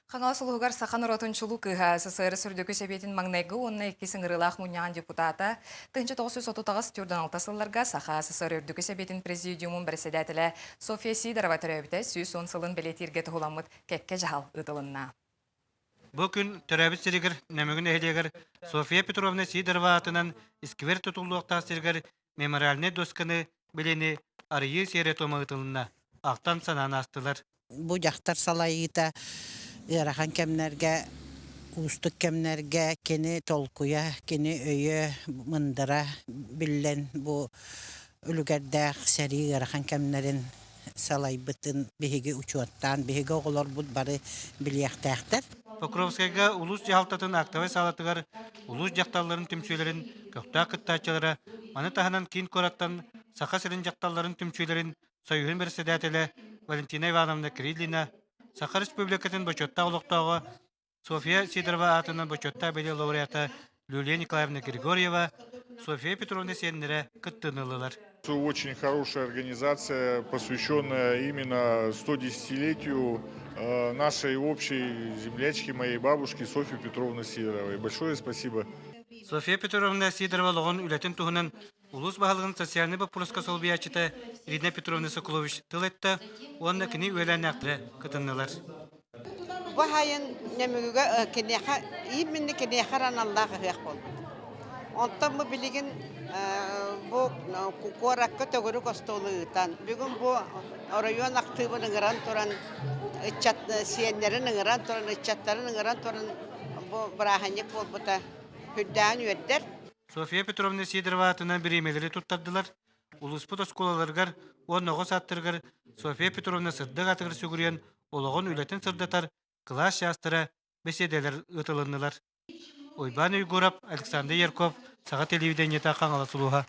Хаңала сулугар сахан ротунчулу кыха СССР сүрдүкү себетин маңнайгы онна икки сыңырылах муньян депутата тынчы 936 тюрдан алтасылларга саха СССР үрдүкү себетин президиумун председателе София Сидорова төрөбүтэ сүүс он сылын белетирге тугуламыт кекке жахал ытылынна. Бу күн төрәбит сиригер нәмөгүн эхилегер София Петровна Сидорова атынан исквер тутулуокта сиригер мемориальный досканы билени арыйы сере томагытылына ақтан санан астылар. Бу жақтар салайыта ырахан кемнерге устук кемнерге кени толкуя кени өйө мындыра биллен бу үлүгердәк сәри ырахан кемнерин салайбытын биһиги учуаттан биһиги оголор бут бары билияктаактар. Покровскайга улус жалтатын актавай салатыгар улус жакталларын түмчүйлерин көктө кыттачылары аны таханан кин кораттан сака сирин жакталларын түмчүйлерин Союзун председателе Валентина Ивановна Крилина Саха Республикатын бочотта улуктоого София Сидорова атынан бочотта бели лауреата Люлия Николаевна Григорьева София Петровна Сеннере кыттынылылар. Очень хорошая организация, посвященная именно 110-летию нашей общей землячки, моей бабушки Софьи Петровны Сидоровой. Большое спасибо. София Петровна Сидорова логон үлетин туһунан улус баһалыгын социальный вопроска солбиячыта Ирина Петровна Соколович тылетта онна кини үеләнәктре кытыннылар. Бу хайын немүгө кенеха именно кенехаран Аллах хыяк бол. Онтан бу билигин бу кукоракка төгөрү костолуутан бүгүн бу район активының гран туран чат сиеннерин гран туран чаттарын гран туран бу браханьяк болбута хүддән үддер. София Петровна Сидорова атынан биремелери туттадылар. Улуспут осколаларгар онного саттыргар София Петровна сырдык атыгыр сүгүрен ологон үлетин сырдатар класс жастыра беседелер ытылыннылар. Ойбан Уйгуров, Александр Ярков, Саға телевидениета Қаңала Сулуға.